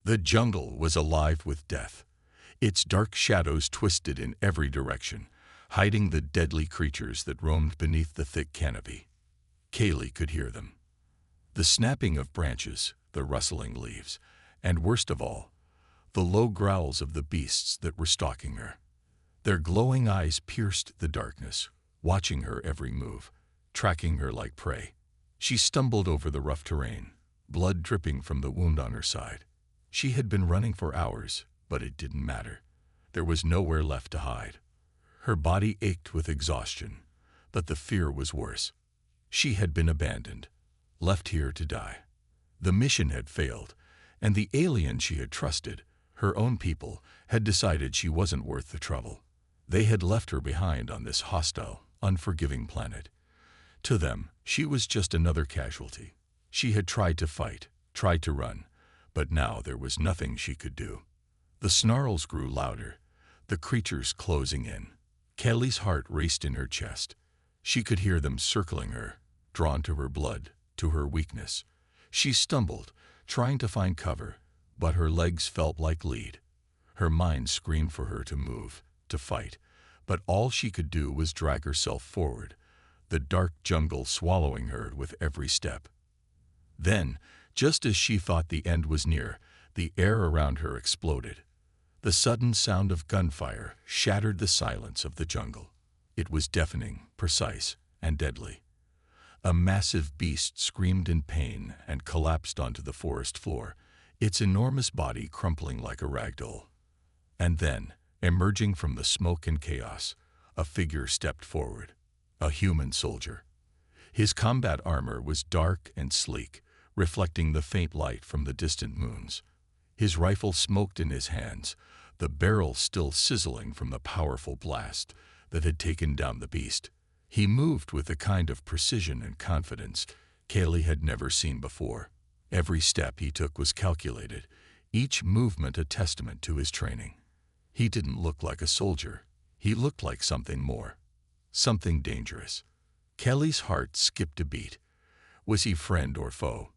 The jungle was alive with death. Its dark shadows twisted in every direction, hiding the deadly creatures that roamed beneath the thick canopy. Kaylee could hear them. The snapping of branches, the rustling leaves, and worst of all, the low growls of the beasts that were stalking her. Their glowing eyes pierced the darkness, watching her every move, tracking her like prey. She stumbled over the rough terrain, blood dripping from the wound on her side. She had been running for hours, but it didn't matter. There was nowhere left to hide. Her body ached with exhaustion, but the fear was worse. She had been abandoned, left here to die. The mission had failed, and the alien she had trusted, her own people, had decided she wasn't worth the trouble. They had left her behind on this hostile, unforgiving planet. To them, she was just another casualty. She had tried to fight, tried to run, but now there was nothing she could do. The snarls grew louder, the creatures closing in. Kelly's heart raced in her chest. She could hear them circling her, drawn to her blood, to her weakness. She stumbled, trying to find cover, but her legs felt like lead. Her mind screamed for her to move, to fight, but all she could do was drag herself forward, the dark jungle swallowing her with every step. Then, just as she thought the end was near, the air around her exploded. The sudden sound of gunfire shattered the silence of the jungle. It was deafening, precise, and deadly. A massive beast screamed in pain and collapsed onto the forest floor, its enormous body crumpling like a rag doll. And then, emerging from the smoke and chaos, a figure stepped forward, a human soldier. His combat armor was dark and sleek, reflecting the faint light from the distant moons. His rifle smoked in his hands, the barrel still sizzling from the powerful blast that had taken down the beast. He moved with a kind of precision and confidence Kaylee had never seen before. Every step he took was calculated, each movement a testament to his training. He didn't look like a soldier. He looked like something more, something dangerous. Kelly's heart skipped a beat. Was he friend or foe?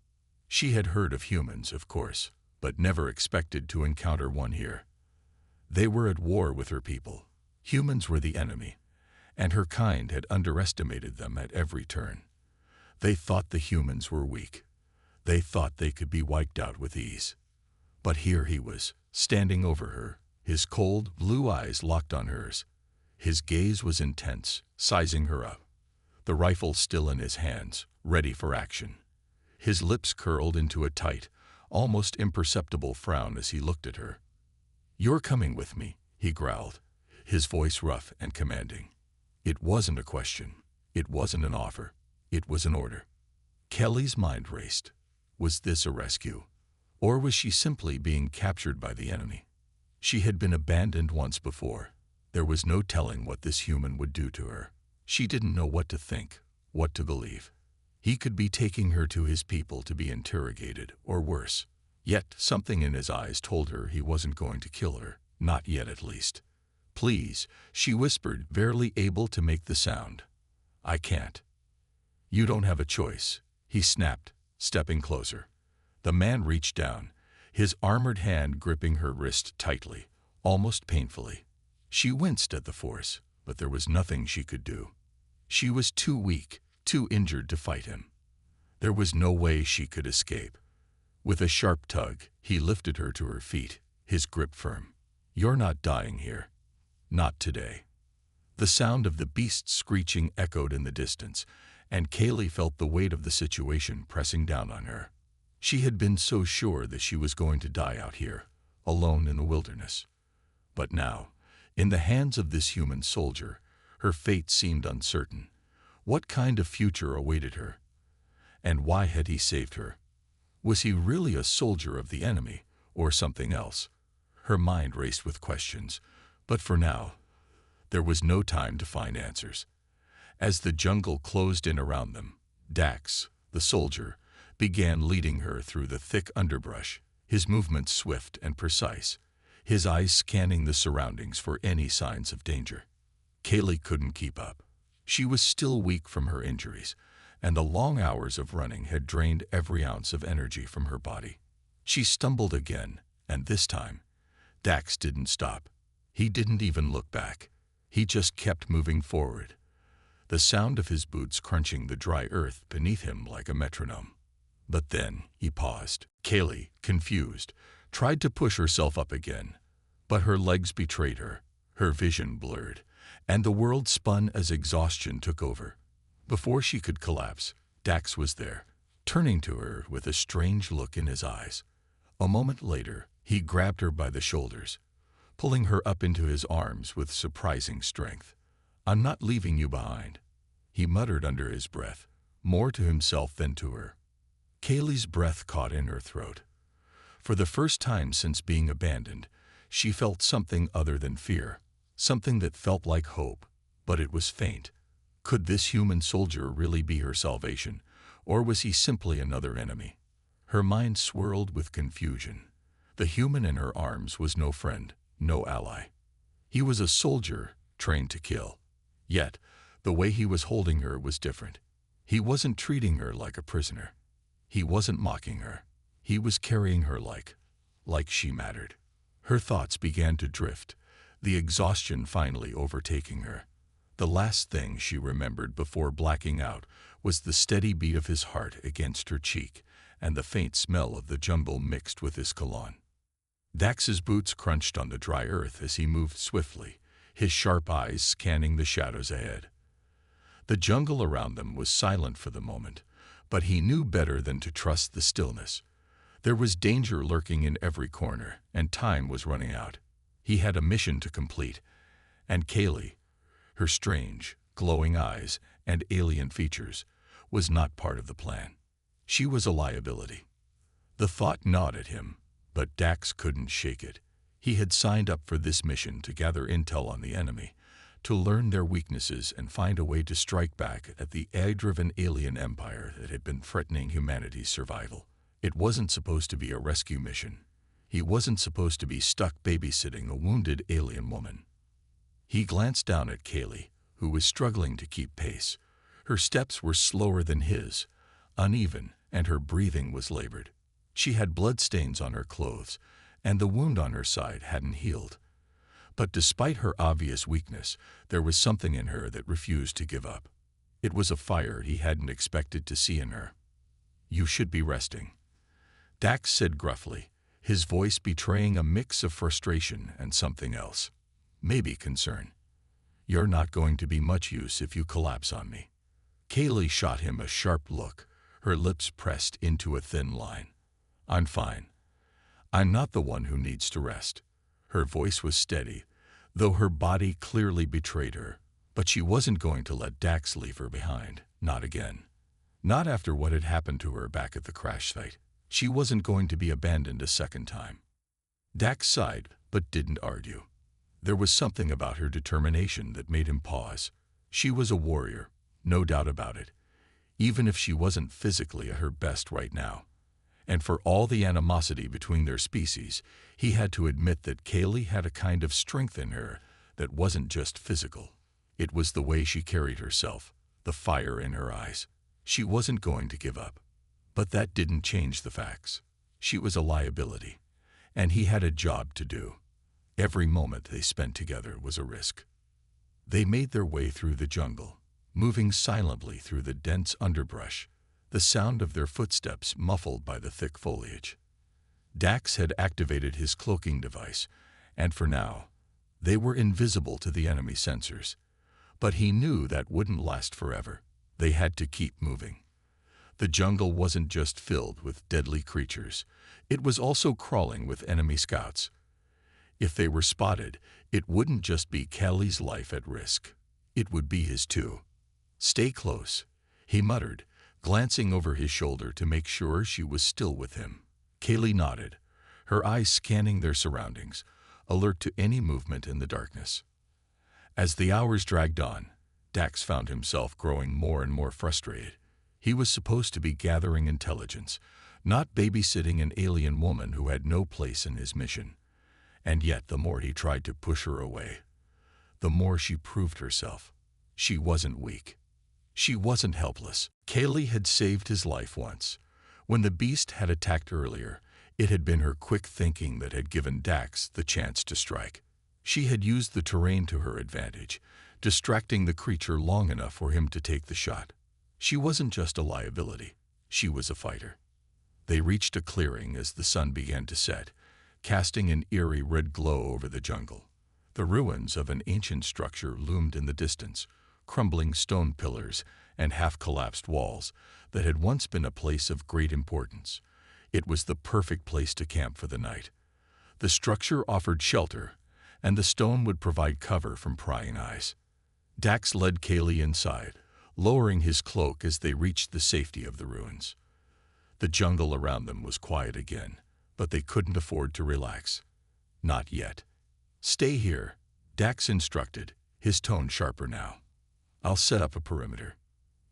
She had heard of humans, of course, but never expected to encounter one here. They were at war with her people. Humans were the enemy, and her kind had underestimated them at every turn. They thought the humans were weak. They thought they could be wiped out with ease. But here he was, standing over her, his cold, blue eyes locked on hers. His gaze was intense, sizing her up, the rifle still in his hands, ready for action. His lips curled into a tight, almost imperceptible frown as he looked at her. "You're coming with me," he growled, his voice rough and commanding. It wasn't a question. It wasn't an offer. It was an order. Kelly's mind raced. Was this a rescue? Or was she simply being captured by the enemy? She had been abandoned once before. There was no telling what this human would do to her. She didn't know what to think, what to believe. He could be taking her to his people to be interrogated, or worse. Yet something in his eyes told her he wasn't going to kill her, not yet at least. "Please," she whispered, barely able to make the sound. "I can't." "You don't have a choice," he snapped, stepping closer. The man reached down, his armored hand gripping her wrist tightly, almost painfully. She winced at the force, but there was nothing she could do. She was too weak, too injured to fight him. There was no way she could escape. With a sharp tug, he lifted her to her feet, his grip firm. "You're not dying here. Not today." The sound of the beast's screeching echoed in the distance, and Kaylee felt the weight of the situation pressing down on her. She had been so sure that she was going to die out here, alone in the wilderness. But now, in the hands of this human soldier, her fate seemed uncertain. What kind of future awaited her? And why had he saved her? Was he really a soldier of the enemy, or something else? Her mind raced with questions, but for now, there was no time to find answers. As the jungle closed in around them, Dax, the soldier, began leading her through the thick underbrush, his movements swift and precise, his eyes scanning the surroundings for any signs of danger. Kaylee couldn't keep up. She was still weak from her injuries, and the long hours of running had drained every ounce of energy from her body. She stumbled again, And this time, Dax didn't stop. He didn't even look back. He just kept moving forward, the sound of his boots crunching the dry earth beneath him like a metronome. But then he paused. Kaylee, confused, tried to push herself up again, but her legs betrayed her, her vision blurred, and the world spun as exhaustion took over. Before she could collapse, Dax was there, turning to her with a strange look in his eyes. A moment later, he grabbed her by the shoulders, pulling her up into his arms with surprising strength. "I'm not leaving you behind," he muttered under his breath, more to himself than to her. Kaylee's breath caught in her throat. For the first time since being abandoned, she felt something other than fear, something that felt like hope, but it was faint. Could this human soldier really be her salvation, or was he simply another enemy? Her mind swirled with confusion. The human in her arms was no friend, no ally. He was a soldier trained to kill. Yet, the way he was holding her was different. He wasn't treating her like a prisoner. He wasn't mocking her. He was carrying her like she mattered. Her thoughts began to drift, the exhaustion finally overtaking her. The last thing she remembered before blacking out was the steady beat of his heart against her cheek and the faint smell of the jungle mixed with his cologne. Dax's boots crunched on the dry earth as he moved swiftly, his sharp eyes scanning the shadows ahead. The jungle around them was silent for the moment, but he knew better than to trust the stillness. There was danger lurking in every corner, and time was running out. He had a mission to complete, and Kaylee, her strange, glowing eyes and alien features, was not part of the plan. She was a liability. The thought gnawed at him, but Dax couldn't shake it. He had signed up for this mission to gather intel on the enemy, to learn their weaknesses and find a way to strike back at the AI-driven alien empire that had been threatening humanity's survival. It wasn't supposed to be a rescue mission. He wasn't supposed to be stuck babysitting a wounded alien woman. He glanced down at Kaylee, who was struggling to keep pace. Her steps were slower than his, uneven, and her breathing was labored. She had bloodstains on her clothes, and the wound on her side hadn't healed. But despite her obvious weakness, there was something in her that refused to give up. It was a fire he hadn't expected to see in her. "You should be resting," Dax said gruffly, his voice betraying a mix of frustration and something else. Maybe concern. "You're not going to be much use if you collapse on me." Kaylee shot him a sharp look, her lips pressed into a thin line. "I'm fine. I'm not the one who needs to rest." Her voice was steady, though her body clearly betrayed her, but she wasn't going to let Dax leave her behind, not again. Not after what had happened to her back at the crash site. She wasn't going to be abandoned a second time. Dax sighed, but didn't argue. There was something about her determination that made him pause. She was a warrior, no doubt about it, even if she wasn't physically at her best right now. And for all the animosity between their species, he had to admit that Kaylee had a kind of strength in her that wasn't just physical. It was the way she carried herself, the fire in her eyes. She wasn't going to give up. But that didn't change the facts. She was a liability, and he had a job to do. Every moment they spent together was a risk. They made their way through the jungle, moving silently through the dense underbrush, the sound of their footsteps muffled by the thick foliage. Dax had activated his cloaking device, and for now, they were invisible to the enemy sensors. But he knew that wouldn't last forever. They had to keep moving. The jungle wasn't just filled with deadly creatures. It was also crawling with enemy scouts. If they were spotted, it wouldn't just be Kelly's life at risk. It would be his too. "Stay close," he muttered, glancing over his shoulder to make sure she was still with him. Kaylee nodded, her eyes scanning their surroundings, alert to any movement in the darkness. As the hours dragged on, Dax found himself growing more and more frustrated. He was supposed to be gathering intelligence, not babysitting an alien woman who had no place in his mission. And yet the more he tried to push her away, the more she proved herself. She wasn't weak. She wasn't helpless. Kaylee had saved his life once. When the beast had attacked earlier, It had been her quick thinking that had given Dax the chance to strike. She had used the terrain to her advantage, distracting the creature long enough for him to take the shot. She wasn't just a liability. She was a fighter. They reached a clearing as the sun began to set, casting an eerie red glow over the jungle. The ruins of an ancient structure loomed in the distance, crumbling stone pillars and half-collapsed walls that had once been a place of great importance. It was the perfect place to camp for the night. The structure offered shelter, and the stone would provide cover from prying eyes. Dax led Kaylee inside, lowering his cloak as they reached the safety of the ruins. The jungle around them was quiet again, but they couldn't afford to relax. Not yet. "Stay here," Dax instructed, his tone sharper now. "I'll set up a perimeter."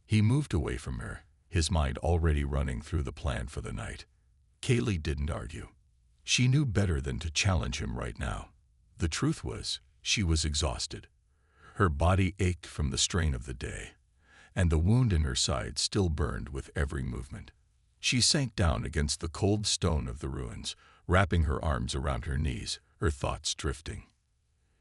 He moved away from her, his mind already running through the plan for the night. Kaylee didn't argue. She knew better than to challenge him right now. The truth was, she was exhausted. Her body ached from the strain of the day, and the wound in her side still burned with every movement. She sank down against the cold stone of the ruins, wrapping her arms around her knees, her thoughts drifting.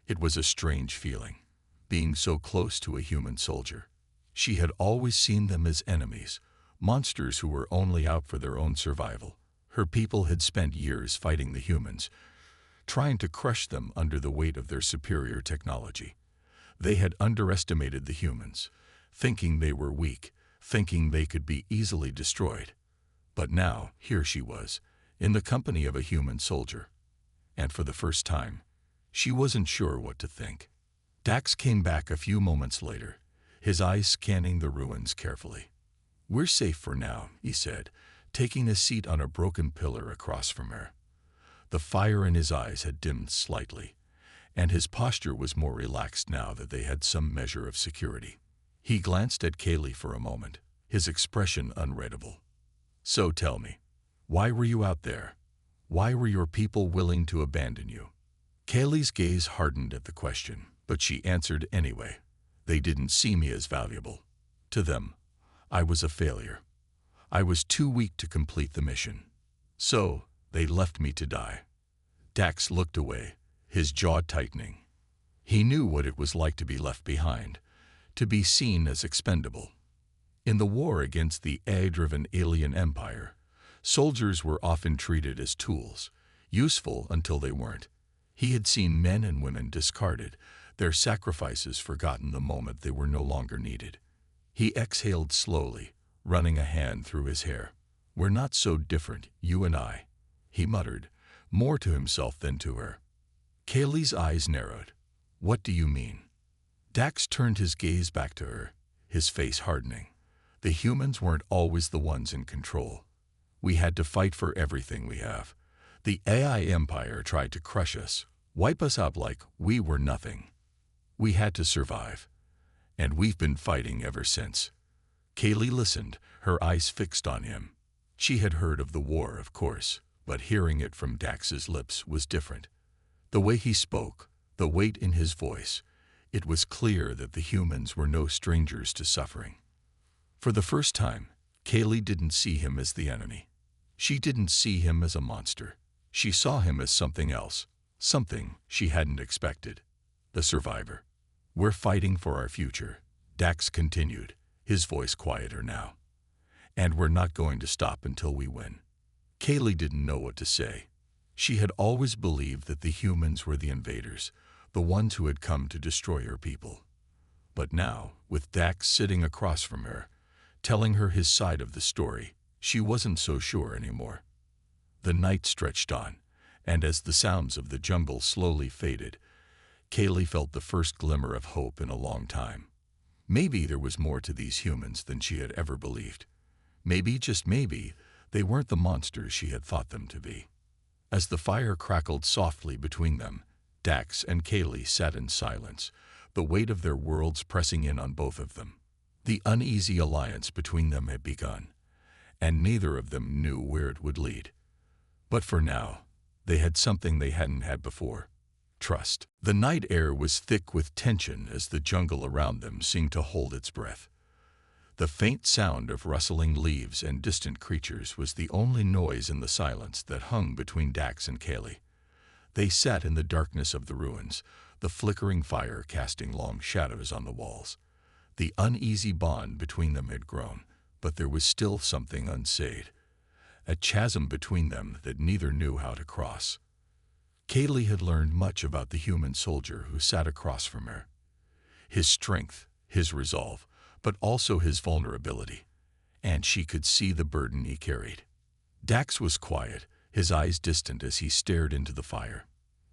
It was a strange feeling, being so close to a human soldier. She had always seen them as enemies, monsters who were only out for their own survival. Her people had spent years fighting the humans, trying to crush them under the weight of their superior technology. They had underestimated the humans, thinking they were weak, thinking they could be easily destroyed. But now, here she was, in the company of a human soldier. And for the first time, she wasn't sure what to think. Dax came back a few moments later, his eyes scanning the ruins carefully. "We're safe for now," he said, taking a seat on a broken pillar across from her. The fire in his eyes had dimmed slightly, and his posture was more relaxed now that they had some measure of security. He glanced at Kaylee for a moment, his expression unreadable. "So tell me, why were you out there? Why were your people willing to abandon you?" Kaylee's gaze hardened at the question, but she answered anyway. "They didn't see me as valuable. To them, I was a failure. I was too weak to complete the mission. So, they left me to die." Dax looked away, his jaw tightening. He knew what it was like to be left behind, to be seen as expendable. In the war against the AI-driven alien empire, soldiers were often treated as tools, useful until they weren't. He had seen men and women discarded, their sacrifices forgotten the moment they were no longer needed. He exhaled slowly, running a hand through his hair. "We're not so different, you and I," he muttered, more to himself than to her. Kaylee's eyes narrowed. "What do you mean?" Dax turned his gaze back to her, his face hardening. "The humans weren't always the ones in control. We had to fight for everything we have. The AI empire tried to crush us, wipe us out like we were nothing. We had to survive. And we've been fighting ever since." Kaylee listened, her eyes fixed on him. She had heard of the war, of course, but hearing it from Dax's lips was different. The way he spoke, the weight in his voice, it was clear that the humans were no strangers to suffering. For the first time, Kaylee didn't see him as the enemy. She didn't see him as a monster. She saw him as something else, something she hadn't expected. The survivor. "We're fighting for our future," Dax continued, his voice quieter now. "And we're not going to stop until we win." Kaylee didn't know what to say. She had always believed that the humans were the invaders, the ones who had come to destroy her people. But now, with Dax sitting across from her, telling her his side of the story, she wasn't so sure anymore. The night stretched on, and as the sounds of the jungle slowly faded, Kaylee felt the first glimmer of hope in a long time. Maybe there was more to these humans than she had ever believed. Maybe, just maybe, they weren't the monsters she had thought them to be. As the fire crackled softly between them, Dax and Kaylee sat in silence, the weight of their worlds pressing in on both of them. The uneasy alliance between them had begun, and neither of them knew where it would lead. But for now, they had something they hadn't had before: trust. The night air was thick with tension as the jungle around them seemed to hold its breath. The faint sound of rustling leaves and distant creatures was the only noise in the silence that hung between Dax and Kaylee. They sat in the darkness of the ruins, the flickering fire casting long shadows on the walls. The uneasy bond between them had grown, but there was still something unsaid, a chasm between them that neither knew how to cross. Kaylee had learned much about the human soldier who sat across from her. His strength, his resolve, but also his vulnerability, and she could see the burden he carried. Dax was quiet, his eyes distant as he stared into the fire.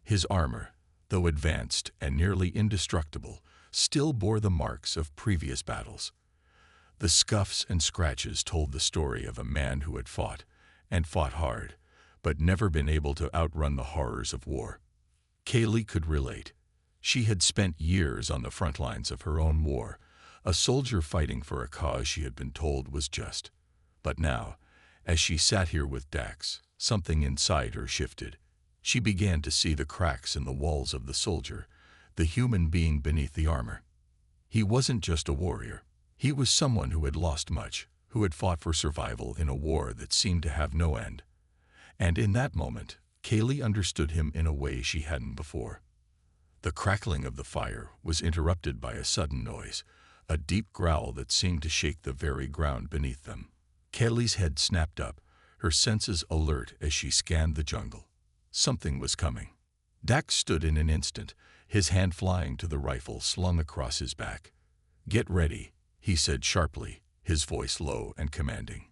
His armor, though advanced and nearly indestructible, still bore the marks of previous battles. The scuffs and scratches told the story of a man who had fought, and fought hard, but never been able to outrun the horrors of war. Kaylee could relate. She had spent years on the front lines of her own war, a soldier fighting for a cause she had been told was just. But now, as she sat here with Dax, something inside her shifted. She began to see the cracks in the walls of the soldier, the human being beneath the armor. He wasn't just a warrior. He was someone who had lost much, who had fought for survival in a war that seemed to have no end. And in that moment, Kaylee understood him in a way she hadn't before. The crackling of the fire was interrupted by a sudden noise, a deep growl that seemed to shake the very ground beneath them. Kaylee's head snapped up, her senses alert as she scanned the jungle. Something was coming. Dax stood in an instant, his hand flying to the rifle slung across his back. "Get ready," he said sharply, his voice low and commanding.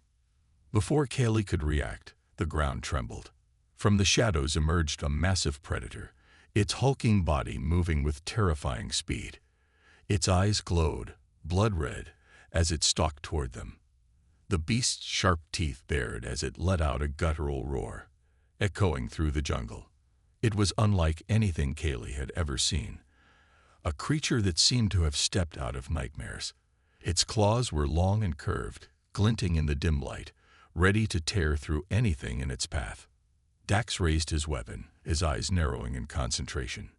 Before Kaylee could react, the ground trembled. From the shadows emerged a massive predator, its hulking body moving with terrifying speed. Its eyes glowed, blood red, as it stalked toward them. The beast's sharp teeth bared as it let out a guttural roar, echoing through the jungle. It was unlike anything Kaylee had ever seen, a creature that seemed to have stepped out of nightmares. Its claws were long and curved, glinting in the dim light, ready to tear through anything in its path. Dax raised his weapon, his eyes narrowing in concentration.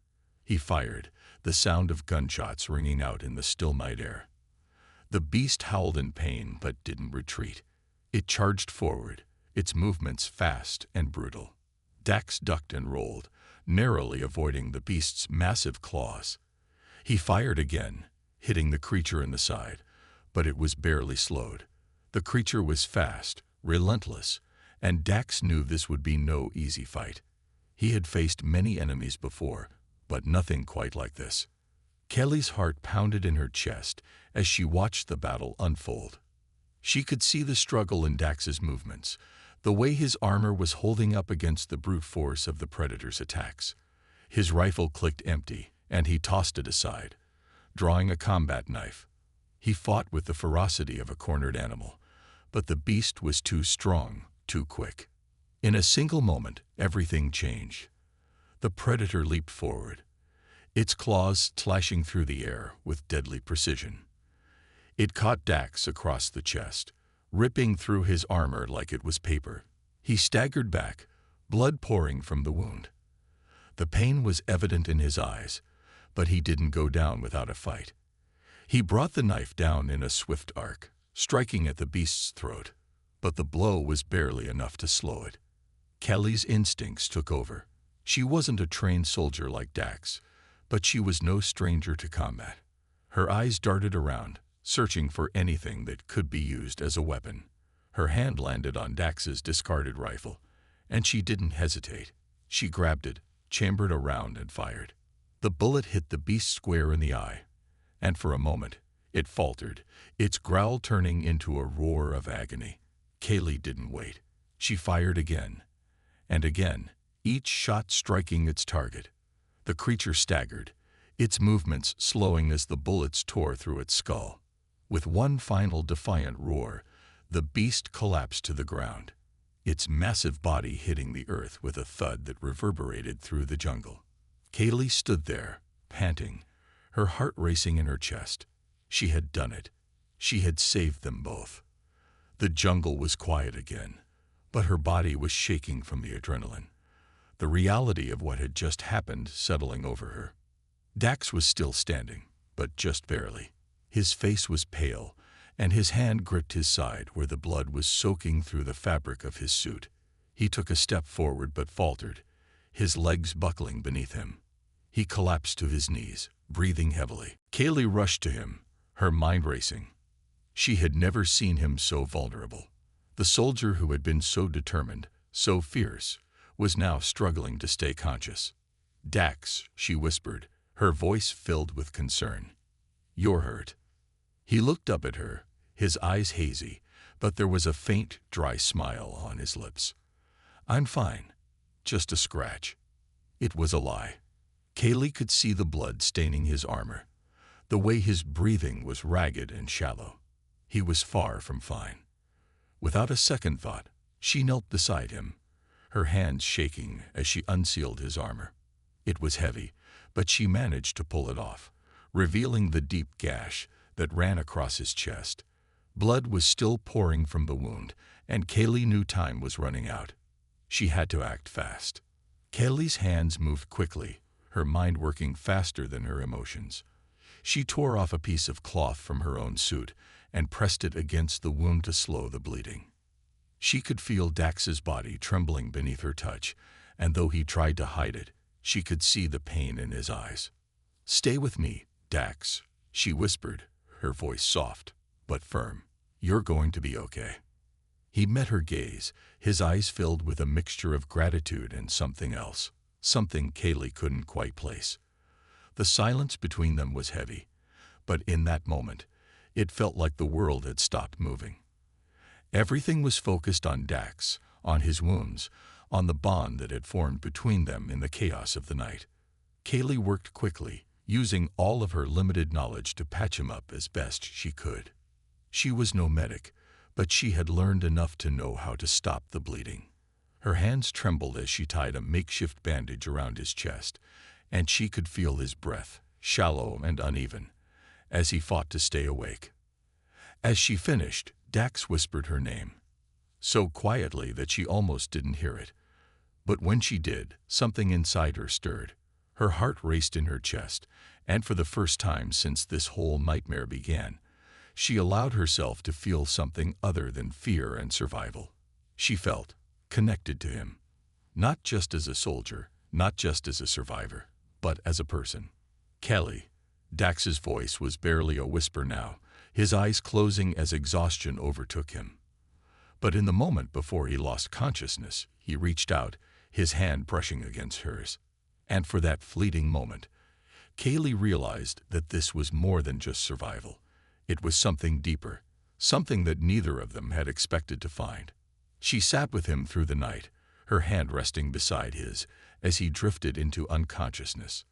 He fired, the sound of gunshots ringing out in the still night air. The beast howled in pain but didn't retreat. It charged forward, its movements fast and brutal. Dax ducked and rolled, narrowly avoiding the beast's massive claws. He fired again, hitting the creature in the side, but it was barely slowed. The creature was fast, relentless, and Dax knew this would be no easy fight. He had faced many enemies before, but nothing quite like this. Kelly's heart pounded in her chest as she watched the battle unfold. She could see the struggle in Dax's movements, the way his armor was holding up against the brute force of the predator's attacks. His rifle clicked empty, and he tossed it aside, drawing a combat knife. He fought with the ferocity of a cornered animal, but the beast was too strong, too quick. In a single moment, everything changed. The predator leaped forward, its claws slashing through the air with deadly precision. It caught Dax across the chest, ripping through his armor like it was paper. He staggered back, blood pouring from the wound. The pain was evident in his eyes, but he didn't go down without a fight. He brought the knife down in a swift arc, striking at the beast's throat, but the blow was barely enough to slow it. Kelly's instincts took over. She wasn't a trained soldier like Dax, but she was no stranger to combat. Her eyes darted around, searching for anything that could be used as a weapon. Her hand landed on Dax's discarded rifle, and she didn't hesitate. She grabbed it, chambered around, and fired. The bullet hit the beast square in the eye, and for a moment, it faltered, its growl turning into a roar of agony. Kaylee didn't wait. She fired again, and again, each shot striking its target. The creature staggered, its movements slowing as the bullets tore through its skull. With one final defiant roar, the beast collapsed to the ground, its massive body hitting the earth with a thud that reverberated through the jungle. Kaylee stood there, panting, her heart racing in her chest. She had done it. She had saved them both. The jungle was quiet again, but her body was shaking from the adrenaline, the reality of what had just happened settling over her. Dax was still standing, but just barely. His face was pale, and his hand gripped his side where the blood was soaking through the fabric of his suit. He took a step forward but faltered, his legs buckling beneath him. He collapsed to his knees, breathing heavily. Kaylee rushed to him, her mind racing. She had never seen him so vulnerable. The soldier who had been so determined, so fierce, was now struggling to stay conscious. "Dax," she whispered, her voice filled with concern. "You're hurt." He looked up at her, his eyes hazy, but there was a faint, dry smile on his lips. "I'm fine. Just a scratch." It was a lie. Kaylee could see the blood staining his armor, the way his breathing was ragged and shallow. He was far from fine. Without a second thought, she knelt beside him, her hands shaking as she unsealed his armor. It was heavy, but she managed to pull it off, revealing the deep gash that ran across his chest. Blood was still pouring from the wound, and Kaylee knew time was running out. She had to act fast. Kaylee's hands moved quickly, her mind working faster than her emotions. She tore off a piece of cloth from her own suit and pressed it against the wound to slow the bleeding. She could feel Dax's body trembling beneath her touch, and though he tried to hide it, she could see the pain in his eyes. "Stay with me, Dax," she whispered, her voice soft but firm. "You're going to be okay." He met her gaze, his eyes filled with a mixture of gratitude and something else, something Kaylee couldn't quite place. The silence between them was heavy, but in that moment, it felt like the world had stopped moving. Everything was focused on Dax, on his wounds, on the bond that had formed between them in the chaos of the night. Kaylee worked quickly, using all of her limited knowledge to patch him up as best she could. She was no medic, but she had learned enough to know how to stop the bleeding. Her hands trembled as she tied a makeshift bandage around his chest, and she could feel his breath, shallow and uneven, as he fought to stay awake. As she finished, Dax whispered her name, so quietly that she almost didn't hear it. But when she did, something inside her stirred. Her heart raced in her chest, and for the first time since this whole nightmare began, she allowed herself to feel something other than fear and survival. She felt connected to him, not just as a soldier, not just as a survivor, but as a person. "Kelly." Dax's voice was barely a whisper now, his eyes closing as exhaustion overtook him. But in the moment before he lost consciousness, he reached out, his hand brushing against hers. And for that fleeting moment, Kaylee realized that this was more than just survival. It was something deeper, something that neither of them had expected to find. She sat with him through the night, her hand resting beside his, as he drifted into unconsciousness.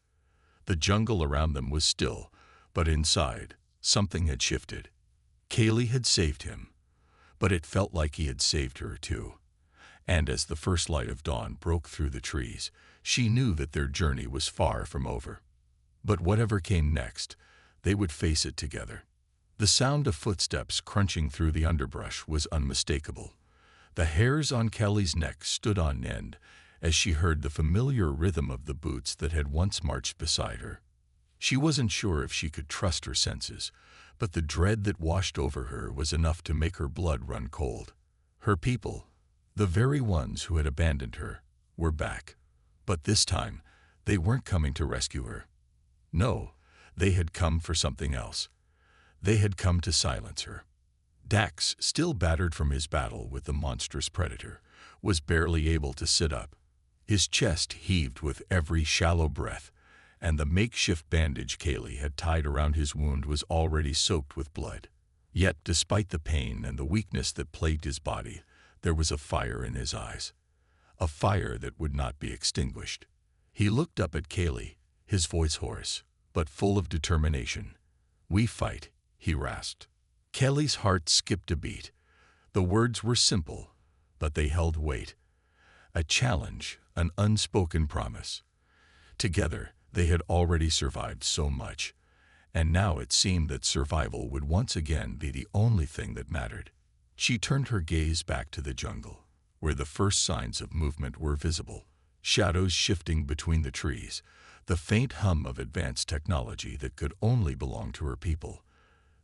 The jungle around them was still, but inside, something had shifted. Kaylee had saved him, but it felt like he had saved her too. And as the first light of dawn broke through the trees, she knew that their journey was far from over. But whatever came next, they would face it together. The sound of footsteps crunching through the underbrush was unmistakable. The hairs on Kelly's neck stood on end as she heard the familiar rhythm of the boots that had once marched beside her. She wasn't sure if she could trust her senses, but the dread that washed over her was enough to make her blood run cold. Her people, the very ones who had abandoned her, were back. But this time, they weren't coming to rescue her. No, they had come for something else. They had come to silence her. Dax, still battered from his battle with the monstrous predator, was barely able to sit up. His chest heaved with every shallow breath, and the makeshift bandage Kaylee had tied around his wound was already soaked with blood. Yet, despite the pain and the weakness that plagued his body, there was a fire in his eyes. A fire that would not be extinguished. He looked up at Kaylee, his voice hoarse, but full of determination. "We fight," he rasped. Kelly's heart skipped a beat. The words were simple, but they held weight. A challenge, an unspoken promise. Together, they had already survived so much, and now it seemed that survival would once again be the only thing that mattered. She turned her gaze back to the jungle, where the first signs of movement were visible, shadows shifting between the trees, the faint hum of advanced technology that could only belong to her people.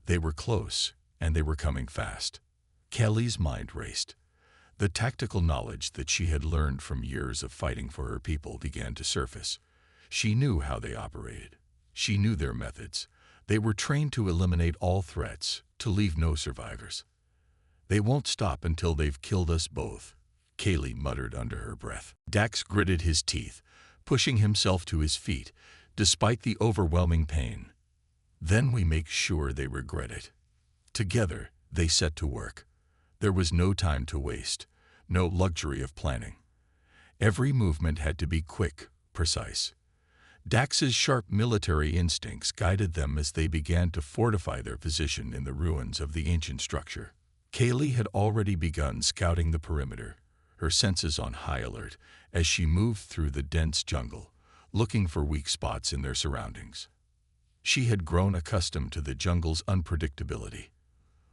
They were close, and they were coming fast. Kelly's mind raced. The tactical knowledge that she had learned from years of fighting for her people began to surface. She knew how they operated. She knew their methods. They were trained to eliminate all threats, to leave no survivors. "They won't stop until they've killed us both," Kaylee muttered under her breath. Dax gritted his teeth, pushing himself to his feet, despite the overwhelming pain. "Then we make sure they regret it." Together, they set to work. There was no time to waste, no luxury of planning. Every movement had to be quick, precise. Dax's sharp military instincts guided them as they began to fortify their position in the ruins of the ancient structure. Kaylee had already begun scouting the perimeter, her senses on high alert as she moved through the dense jungle, looking for weak spots in their surroundings. She had grown accustomed to the jungle's unpredictability.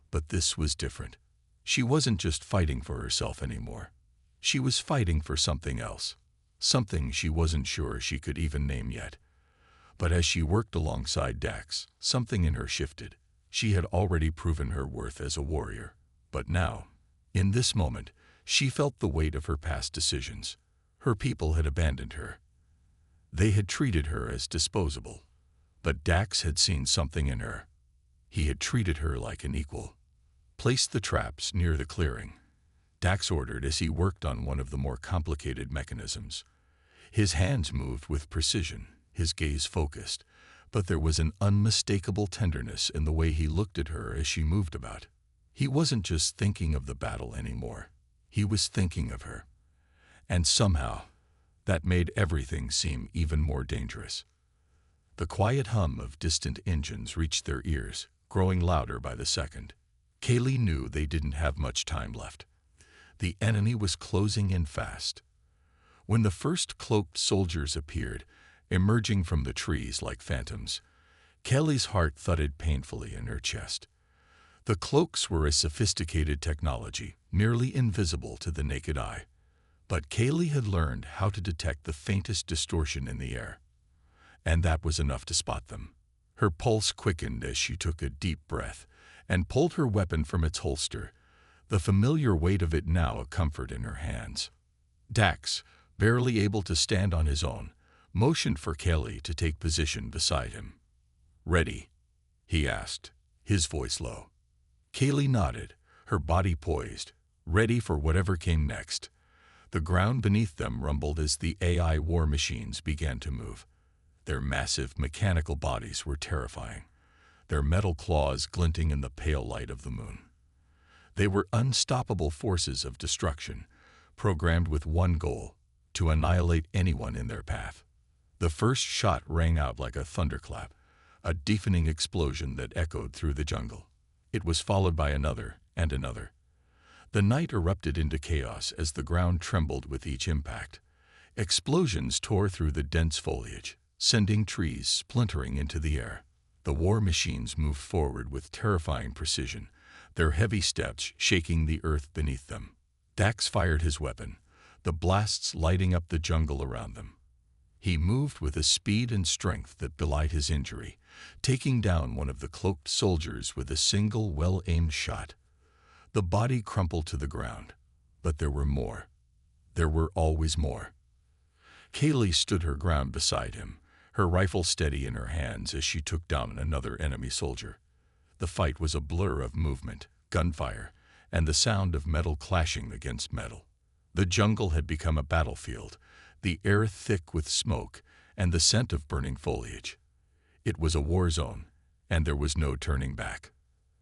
But this was different. She wasn't just fighting for herself anymore. She was fighting for something else, something she wasn't sure she could even name yet. But as she worked alongside Dax, something in her shifted. She had already proven her worth as a warrior. But now, in this moment, she felt the weight of her past decisions. Her people had abandoned her. They had treated her as disposable. But Dax had seen something in her. He had treated her like an equal. "Place the traps near the clearing," Dax ordered as he worked on one of the more complicated mechanisms. His hands moved with precision, his gaze focused, but there was an unmistakable tenderness in the way he looked at her as she moved about. He wasn't just thinking of the battle anymore. He was thinking of her. And somehow, that made everything seem even more dangerous. The quiet hum of distant engines reached their ears, growing louder by the second. Kaylee knew they didn't have much time left. The enemy was closing in fast. When the first cloaked soldiers appeared, emerging from the trees like phantoms, Kelly's heart thudded painfully in her chest. The cloaks were a sophisticated technology, nearly invisible to the naked eye. But Kaylee had learned how to detect the faintest distortion in the air. And that was enough to spot them. Her pulse quickened as she took a deep breath and pulled her weapon from its holster, the familiar weight of it now a comfort in her hands. Dax, barely able to stand on his own, motioned for Kelly to take position beside him. "Ready?" he asked, his voice low. Kaylee nodded, her body poised, ready for whatever came next. The ground beneath them rumbled as the AI war machines began to move. Their massive mechanical bodies were terrifying, their metal claws glinting in the pale light of the moon. They were unstoppable forces of destruction, programmed with one goal: to annihilate anyone in their path. The first shot rang out like a thunderclap, a deafening explosion that echoed through the jungle. It was followed by another and another. The night erupted into chaos as the ground trembled with each impact. Explosions tore through the dense foliage, sending trees splintering into the air. The war machines moved forward with terrifying precision, their heavy steps shaking the earth beneath them. Dax fired his weapon, the blasts lighting up the jungle around them. He moved with a speed and strength that belied his injury, taking down one of the cloaked soldiers with a single well-aimed shot. The body crumpled to the ground, but there were more. There were always more. Kaylee stood her ground beside him, her rifle steady in her hands as she took down another enemy soldier. The fight was a blur of movement, gunfire, and the sound of metal clashing against metal. The jungle had become a battlefield, the air thick with smoke and the scent of burning foliage. It was a war zone, and there was no turning back.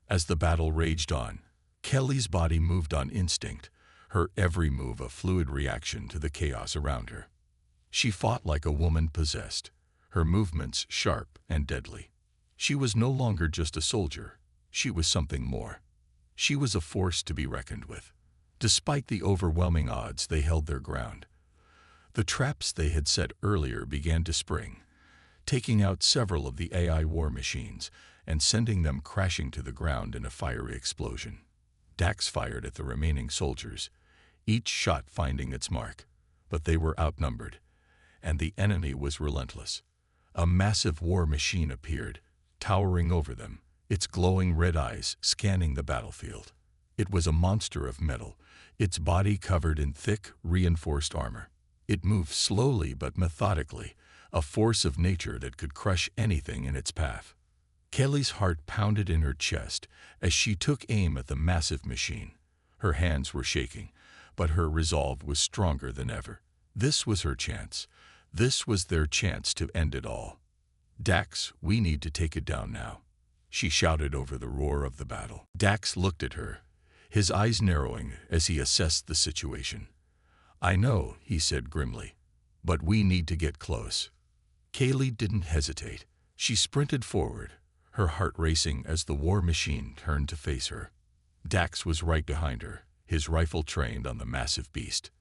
As the battle raged on, Kelly's body moved on instinct, her every move a fluid reaction to the chaos around her. She fought like a woman possessed, her movements sharp and deadly. She was no longer just a soldier, she was something more. She was a force to be reckoned with. Despite the overwhelming odds, they held their ground. The traps they had set earlier began to spring, taking out several of the AI war machines and sending them crashing to the ground in a fiery explosion. Dax fired at the remaining soldiers, each shot finding its mark, but they were outnumbered, and the enemy was relentless. A massive war machine appeared, towering over them, its glowing red eyes scanning the battlefield. It was a monster of metal, its body covered in thick, reinforced armor. It moved slowly but methodically, a force of nature that could crush anything in its path. Kelly's heart pounded in her chest as she took aim at the massive machine. Her hands were shaking, but her resolve was stronger than ever. This was her chance. This was their chance to end it all. "Dax, we need to take it down now," she shouted over the roar of the battle. Dax looked at her, his eyes narrowing as he assessed the situation. "I know," he said grimly, "but we need to get close." Kaylee didn't hesitate. She sprinted forward, her heart racing as the war machine turned to face her. Dax was right behind her, his rifle trained on the massive beast.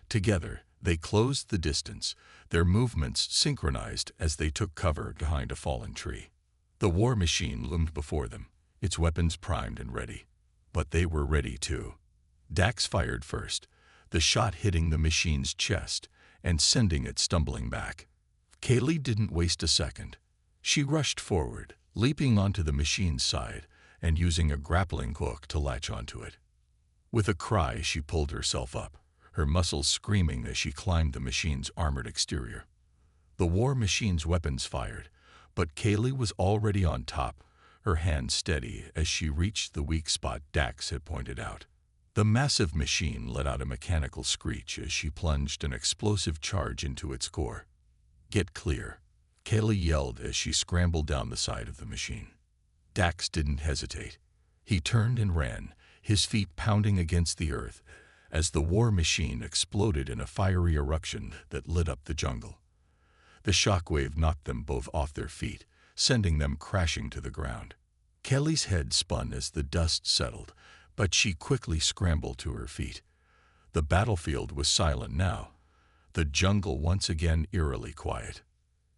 Together, they closed the distance, their movements synchronized as they took cover behind a fallen tree. The war machine loomed before them, its weapons primed and ready. But they were ready too. Dax fired first, the shot hitting the machine's chest and sending it stumbling back. Kaylee didn't waste a second. She rushed forward, leaping onto the machine's side and using a grappling hook to latch onto it. With a cry, she pulled herself up, her muscles screaming as she climbed the machine's armored exterior. The war machine's weapons fired, but Kaylee was already on top, her hand steady as she reached the weak spot Dax had pointed out. The massive machine let out a mechanical screech as she plunged an explosive charge into its core. "Get clear," Kaylee yelled as she scrambled down the side of the machine. Dax didn't hesitate. He turned and ran, his feet pounding against the earth, as the war machine exploded in a fiery eruption that lit up the jungle. The shockwave knocked them both off their feet, sending them crashing to the ground. Kelly's head spun as the dust settled, but she quickly scrambled to her feet. The battlefield was silent now, the jungle once again eerily quiet.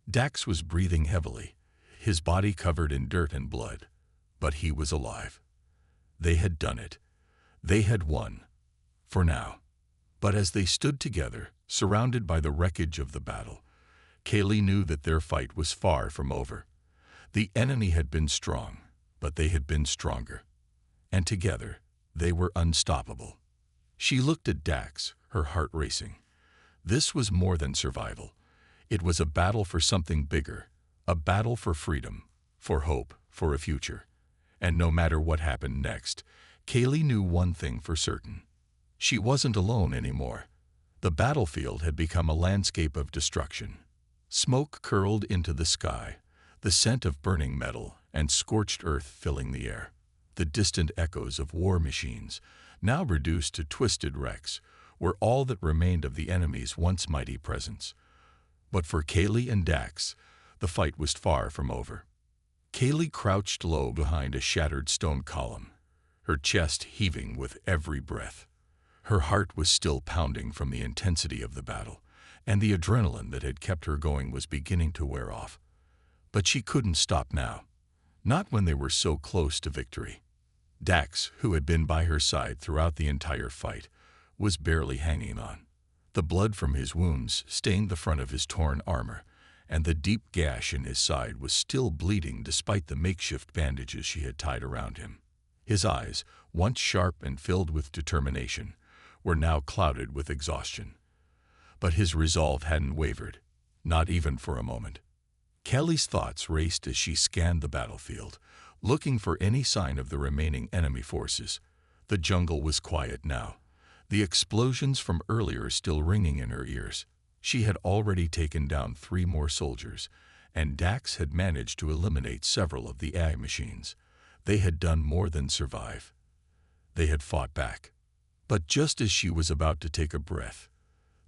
Dax was breathing heavily, his body covered in dirt and blood, but he was alive. They had done it. They had won. For now. But as they stood together, surrounded by the wreckage of the battle, Kaylee knew that their fight was far from over. The enemy had been strong, but they had been stronger. And together, they were unstoppable. She looked at Dax, her heart racing. This was more than survival. It was a battle for something bigger, a battle for freedom, for hope, for a future. And no matter what happened next, Kaylee knew one thing for certain. She wasn't alone anymore. The battlefield had become a landscape of destruction. Smoke curled into the sky, the scent of burning metal and scorched earth filling the air. The distant echoes of war machines, now reduced to twisted wrecks, were all that remained of the enemy's once mighty presence. But for Kaylee and Dax, the fight was far from over. Kaylee crouched low behind a shattered stone column, her chest heaving with every breath. Her heart was still pounding from the intensity of the battle, and the adrenaline that had kept her going was beginning to wear off. But she couldn't stop now, not when they were so close to victory. Dax, who had been by her side throughout the entire fight, was barely hanging on. The blood from his wounds stained the front of his torn armor, and the deep gash in his side was still bleeding despite the makeshift bandages she had tied around him. His eyes, once sharp and filled with determination, were now clouded with exhaustion. But his resolve hadn't wavered, not even for a moment. Kelly's thoughts raced as she scanned the battlefield, looking for any sign of the remaining enemy forces. The jungle was quiet now, the explosions from earlier still ringing in her ears. She had already taken down 3 more soldiers, and Dax had managed to eliminate several of the AI machines. They had done more than survive. They had fought back. But just as she was about to take a breath,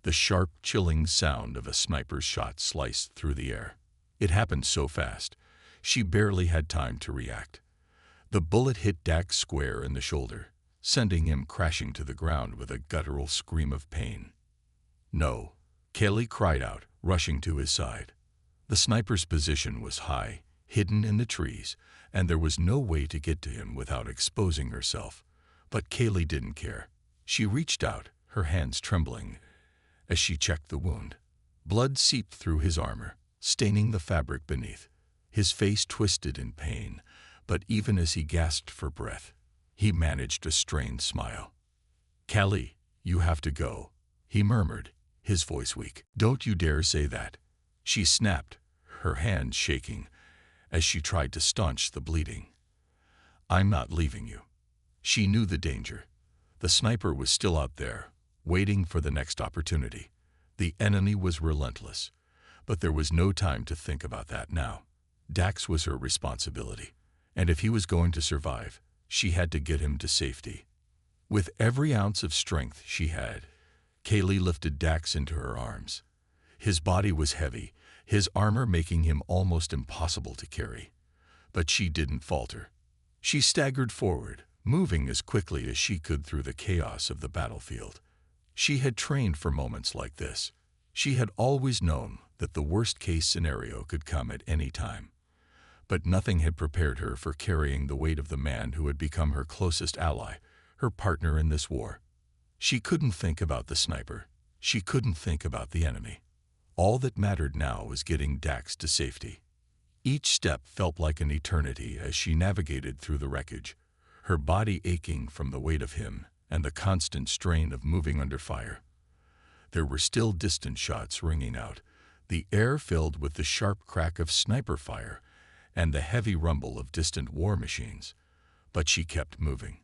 the sharp, chilling sound of a sniper's shot sliced through the air. It happened so fast, she barely had time to react. The bullet hit Dax square in the shoulder, sending him crashing to the ground with a guttural scream of pain. "No," Kelly cried out, rushing to his side. The sniper's position was high, hidden in the trees, and there was no way to get to him without exposing herself. But Kaylee didn't care. She reached out, her hands trembling, as she checked the wound. Blood seeped through his armor, staining the fabric beneath. His face twisted in pain, But even as he gasped for breath, he managed a strained smile. "Callie, you have to go," he murmured, his voice weak. "Don't you dare say that," she snapped, her hands shaking as she tried to staunch the bleeding. "I'm not leaving you." She knew the danger. The sniper was still out there, waiting for the next opportunity. The enemy was relentless, but there was no time to think about that now. Dax was her responsibility, and if he was going to survive, she had to get him to safety. With every ounce of strength she had, Kaylee lifted Dax into her arms. His body was heavy, his armor making him almost impossible to carry. But she didn't falter. She staggered forward, moving as quickly as she could through the chaos of the battlefield. She had trained for moments like this. She had always known that the worst-case scenario could come at any time. But nothing had prepared her for carrying the weight of the man who had become her closest ally, her partner in this war. She couldn't think about the sniper. She couldn't think about the enemy. All that mattered now was getting Dax to safety. Each step felt like an eternity as she navigated through the wreckage, her body aching from the weight of him and the constant strain of moving under fire. There were still distant shots ringing out, the air filled with the sharp crack of sniper fire and the heavy rumble of distant war machines. But she kept moving.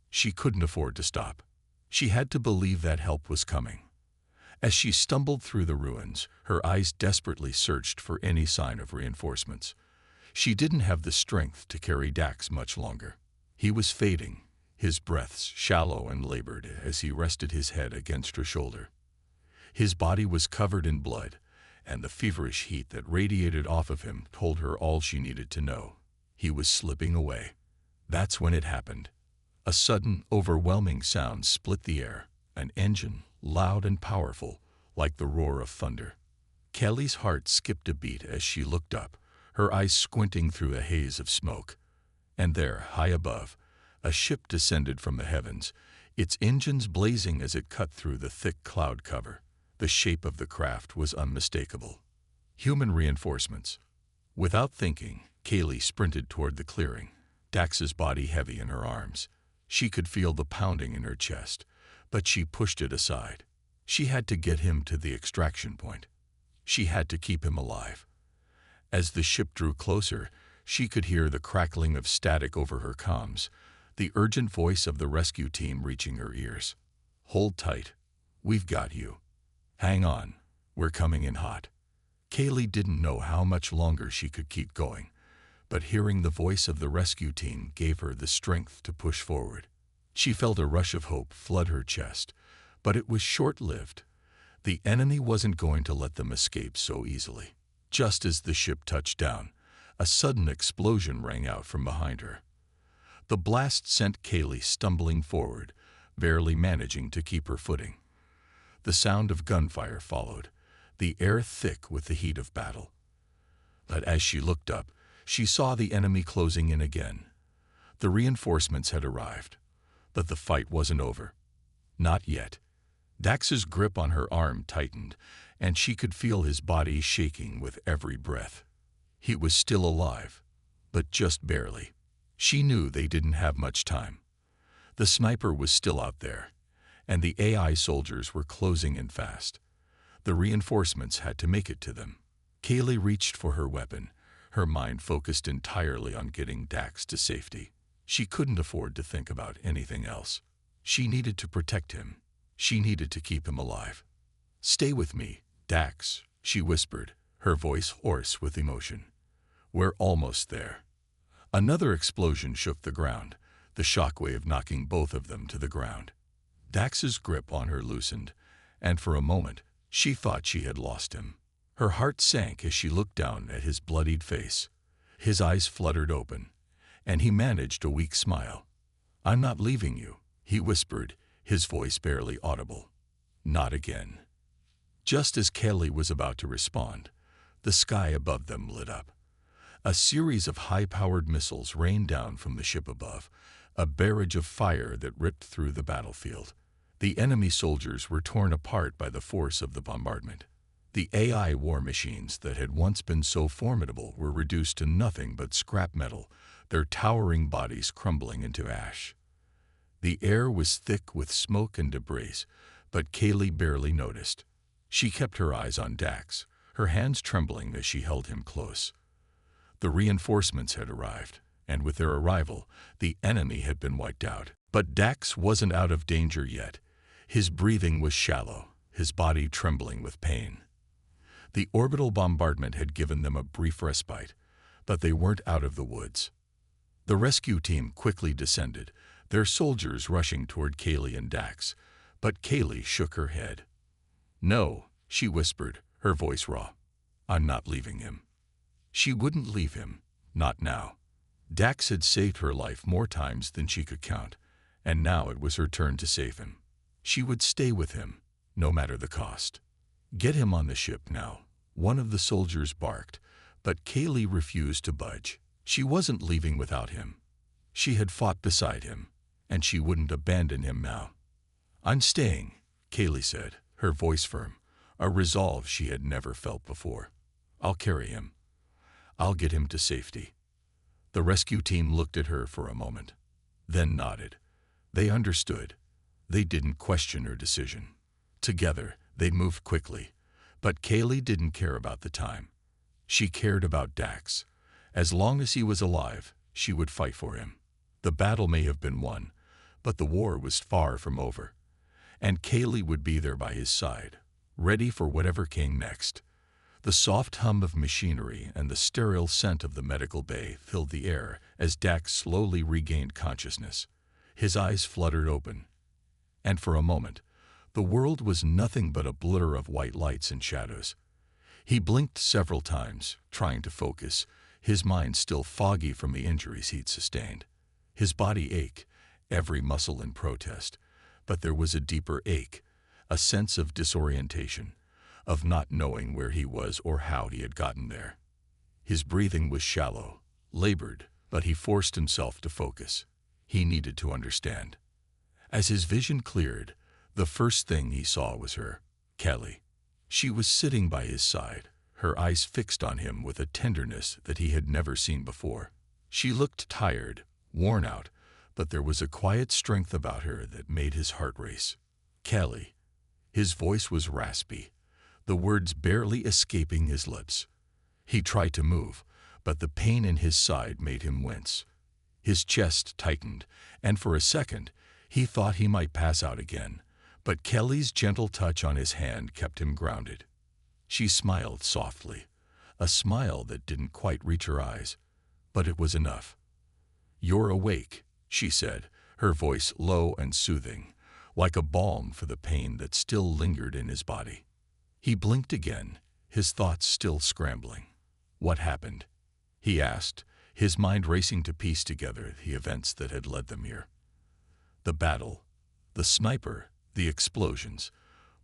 She couldn't afford to stop. She had to believe that help was coming. As she stumbled through the ruins, her eyes desperately searched for any sign of reinforcements. She didn't have the strength to carry Dax much longer. He was fading, his breaths shallow and labored as he rested his head against her shoulder. His body was covered in blood, and the feverish heat that radiated off of him told her all she needed to know. He was slipping away. That's when it happened. A sudden, overwhelming sound split the air, an engine, loud and powerful, like the roar of thunder. Kelly's heart skipped a beat as she looked up, her eyes squinting through a haze of smoke. And there, high above, a ship descended from the heavens, its engines blazing as it cut through the thick cloud cover. The shape of the craft was unmistakable. Human reinforcements. Without thinking, Kaylee sprinted toward the clearing, Dax's body heavy in her arms. She could feel the pounding in her chest, but she pushed it aside. She had to get him to the extraction point. She had to keep him alive. As the ship drew closer, she could hear the crackling of static over her comms, the urgent voice of the rescue team reaching her ears. "Hold tight. We've got you. Hang on. We're coming in hot." Kaylee didn't know how much longer she could keep going, but hearing the voice of the rescue team gave her the strength to push forward. She felt a rush of hope flood her chest, but it was short-lived. The enemy wasn't going to let them escape so easily. Just as the ship touched down, a sudden explosion rang out from behind her. The blast sent Kaylee stumbling forward, barely managing to keep her footing. The sound of gunfire followed, the air thick with the heat of battle. But as she looked up, she saw the enemy closing in again. The reinforcements had arrived, but the fight wasn't over. Not yet. Dax's grip on her arm tightened, and she could feel his body shaking with every breath. He was still alive, but just barely. She knew they didn't have much time. The sniper was still out there, and the AI soldiers were closing in fast. The reinforcements had to make it to them. Kaylee reached for her weapon, her mind focused entirely on getting Dax to safety. She couldn't afford to think about anything else. She needed to protect him. She needed to keep him alive. "Stay with me, Dax," she whispered, her voice hoarse with emotion. "We're almost there." Another explosion shook the ground, the shockwave knocking both of them to the ground. Dax's grip on her loosened, and for a moment, she thought she had lost him. Her heart sank as she looked down at his bloodied face. His eyes fluttered open, and he managed a weak smile. "I'm not leaving you," he whispered, his voice barely audible. "Not again." Just as Kelly was about to respond, the sky above them lit up. A series of high-powered missiles rained down from the ship above, a barrage of fire that ripped through the battlefield. The enemy soldiers were torn apart by the force of the bombardment. The AI war machines that had once been so formidable were reduced to nothing but scrap metal, their towering bodies crumbling into ash. The air was thick with smoke and debris, but Kaylee barely noticed. She kept her eyes on Dax, her hands trembling as she held him close. The reinforcements had arrived, and with their arrival, the enemy had been wiped out. But Dax wasn't out of danger yet. His breathing was shallow, his body trembling with pain. The orbital bombardment had given them a brief respite, but they weren't out of the woods. The rescue team quickly descended, their soldiers rushing toward Kaylee and Dax, but Kaylee shook her head. "No," she whispered, her voice raw. "I'm not leaving him." She wouldn't leave him, not now. Dax had saved her life more times than she could count, and now it was her turn to save him. She would stay with him, no matter the cost. "Get him on the ship now," one of the soldiers barked, but Kaylee refused to budge. She wasn't leaving without him. She had fought beside him, and she wouldn't abandon him now. "I'm staying," Kaylee said, her voice firm, a resolve she had never felt before. "I'll carry him. I'll get him to safety." The rescue team looked at her for a moment, then nodded. They understood. They didn't question her decision. Together, they moved quickly, but Kaylee didn't care about the time. She cared about Dax. As long as he was alive, she would fight for him. The battle may have been won, but the war was far from over. And Kaylee would be there by his side, ready for whatever came next. The soft hum of machinery and the sterile scent of the medical bay filled the air as Dax slowly regained consciousness. His eyes fluttered open, and for a moment, the world was nothing but a blur of white lights and shadows. He blinked several times, trying to focus, his mind still foggy from the injuries he'd sustained. His body ached, every muscle in protest, but there was a deeper ache, a sense of disorientation, of not knowing where he was or how he had gotten there. His breathing was shallow, labored, but he forced himself to focus. He needed to understand. As his vision cleared, the first thing he saw was her, Kelly. She was sitting by his side, her eyes fixed on him with a tenderness that he had never seen before. She looked tired, worn out, but there was a quiet strength about her that made his heart race. "Kelly." His voice was raspy, the words barely escaping his lips. He tried to move, but the pain in his side made him wince. His chest tightened, and for a second, he thought he might pass out again, but Kelly's gentle touch on his hand kept him grounded. She smiled softly, a smile that didn't quite reach her eyes, but it was enough. "You're awake," she said, her voice low and soothing, like a balm for the pain that still lingered in his body. He blinked again, his thoughts still scrambling. "What happened?" he asked, his mind racing to piece together the events that had led them here. The battle, the sniper, the explosions,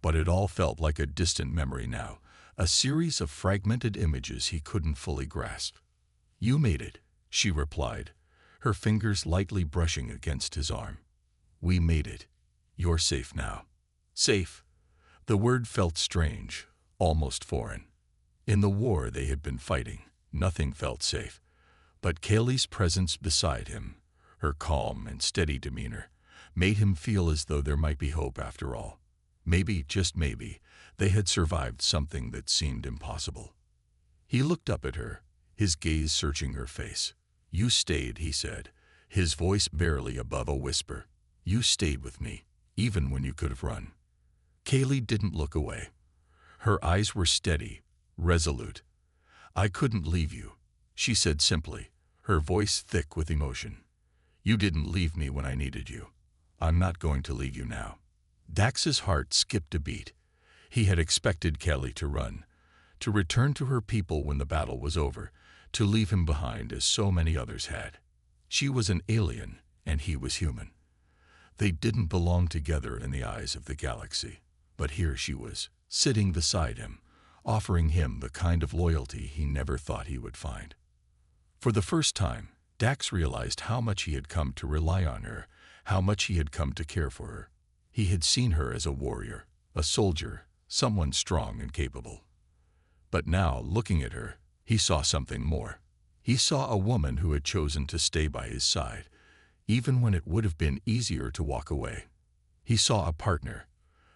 but it all felt like a distant memory now, a series of fragmented images he couldn't fully grasp. "You made it," she replied, her fingers lightly brushing against his arm. "We made it. You're safe now." Safe. The word felt strange, almost foreign. In the war they had been fighting, nothing felt safe. But Kaylee's presence beside him, her calm and steady demeanor, made him feel as though there might be hope after all. Maybe, just maybe, they had survived something that seemed impossible. He looked up at her, his gaze searching her face. "You stayed," he said, his voice barely above a whisper. "You stayed with me, even when you could have run." Kaylee didn't look away. Her eyes were steady, resolute. "I couldn't leave you," she said simply, her voice thick with emotion. "You didn't leave me when I needed you. I'm not going to leave you now." Dax's heart skipped a beat. He had expected Kelly to run, to return to her people when the battle was over, to leave him behind as so many others had. She was an alien, and he was human. They didn't belong together in the eyes of the galaxy, but here she was, sitting beside him, offering him the kind of loyalty he never thought he would find. For the first time, Dax realized how much he had come to rely on her, how much he had come to care for her. He had seen her as a warrior, a soldier, someone strong and capable. But now, looking at her, he saw something more. He saw a woman who had chosen to stay by his side, even when it would have been easier to walk away. He saw a partner,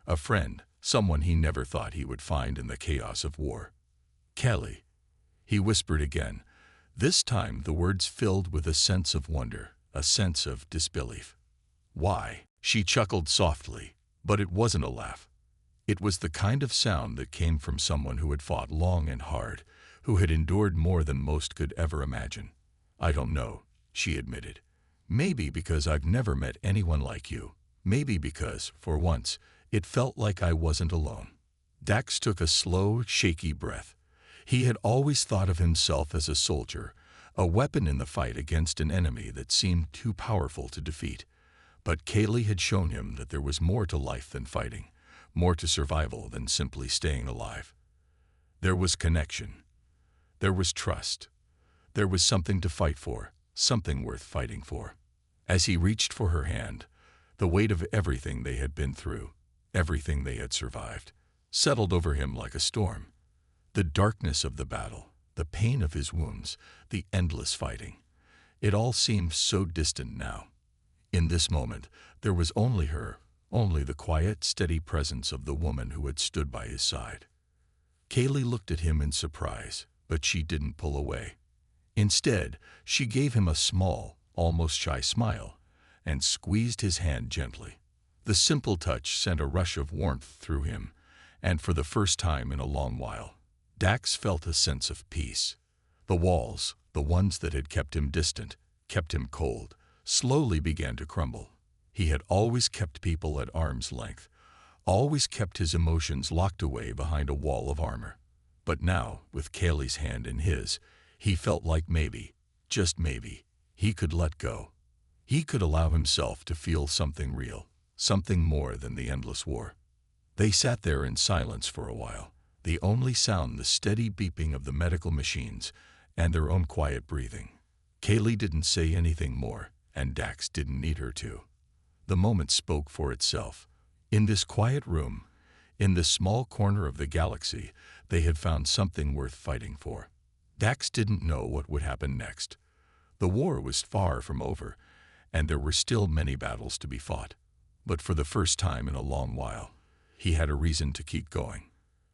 a friend, someone he never thought he would find in the chaos of war. "Kelly," he whispered again. This time the words filled with a sense of wonder, a sense of disbelief. "Why?" She chuckled softly, but it wasn't a laugh. It was the kind of sound that came from someone who had fought long and hard, who had endured more than most could ever imagine. "I don't know," she admitted. "Maybe because I've never met anyone like you. Maybe because, for once, it felt like I wasn't alone." Dax took a slow, shaky breath. He had always thought of himself as a soldier, a weapon in the fight against an enemy that seemed too powerful to defeat. But Kaylee had shown him that there was more to life than fighting, more to survival than simply staying alive. There was connection. There was trust. There was something to fight for, something worth fighting for. As he reached for her hand, the weight of everything they had been through, everything they had survived, settled over him like a storm. The darkness of the battle, the pain of his wounds, the endless fighting. It all seemed so distant now. In this moment, there was only her, only the quiet, steady presence of the woman who had stood by his side. Kaylee looked at him in surprise, but she didn't pull away. Instead, she gave him a small, almost shy smile, and squeezed his hand gently. The simple touch sent a rush of warmth through him, and for the first time in a long while, Dax felt a sense of peace. The walls, the ones that had kept him distant, kept him cold, slowly began to crumble. He had always kept people at arm's length, always kept his emotions locked away behind a wall of armor. But now, with Kaylee's hand in his, he felt like maybe, just maybe, he could let go. He could allow himself to feel something real, something more than the endless war. They sat there in silence for a while, the only sound the steady beeping of the medical machines and their own quiet breathing. Kaylee didn't say anything more, and Dax didn't need her to. The moment spoke for itself. In this quiet room, in this small corner of the galaxy, they had found something worth fighting for. Dax didn't know what would happen next. The war was far from over, and there were still many battles to be fought. But for the first time in a long while, he had a reason to keep going,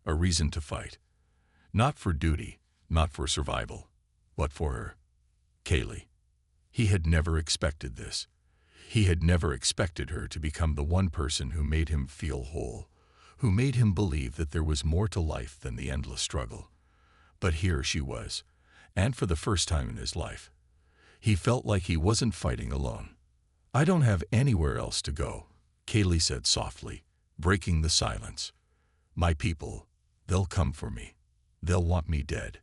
a reason to fight. Not for duty, not for survival, but for her. Kaylee. He had never expected this. He had never expected her to become the one person who made him feel whole, who made him believe that there was more to life than the endless struggle. But here she was, and for the first time in his life, he felt like he wasn't fighting alone. "I don't have anywhere else to go," Kaylee said softly, breaking the silence. "My people, they'll come for me. They'll want me dead.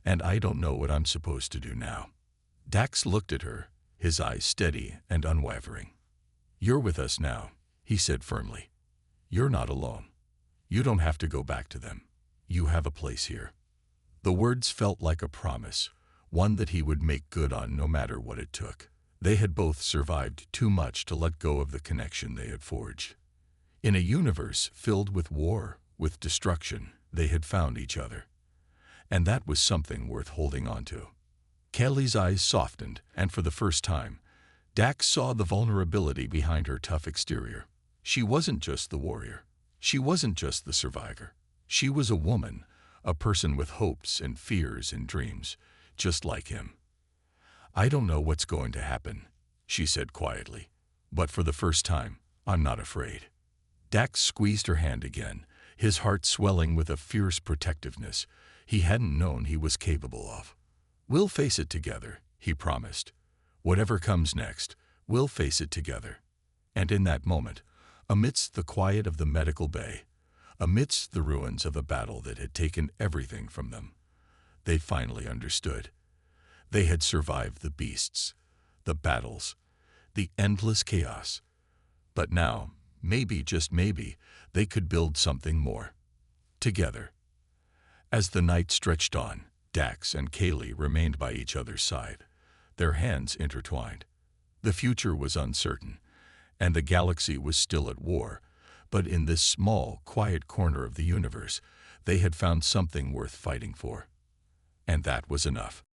And I don't know what I'm supposed to do now." Dax looked at her, his eyes steady and unwavering. "You're with us now," he said firmly. "You're not alone. You don't have to go back to them. You have a place here." The words felt like a promise, one that he would make good on no matter what it took. They had both survived too much to let go of the connection they had forged. In a universe filled with war, with destruction, they had found each other. And that was something worth holding on to. Kelly's eyes softened, and for the first time, Dax saw the vulnerability behind her tough exterior. She wasn't just the warrior. She wasn't just the survivor. She was a woman, a person with hopes and fears and dreams, just like him. "I don't know what's going to happen," she said quietly, "but for the first time, I'm not afraid." Dax squeezed her hand again, his heart swelling with a fierce protectiveness he hadn't known he was capable of. "We'll face it together," he promised. "Whatever comes next, we'll face it together." And in that moment, amidst the quiet of the medical bay, amidst the ruins of a battle that had taken everything from them, they finally understood. They had survived the beasts, the battles, the endless chaos. But now, maybe, just maybe, they could build something more. Together. As the night stretched on, Dax and Kaylee remained by each other's side, their hands intertwined. The future was uncertain, and the galaxy was still at war, but in this small, quiet corner of the universe, they had found something worth fighting for. And that was enough.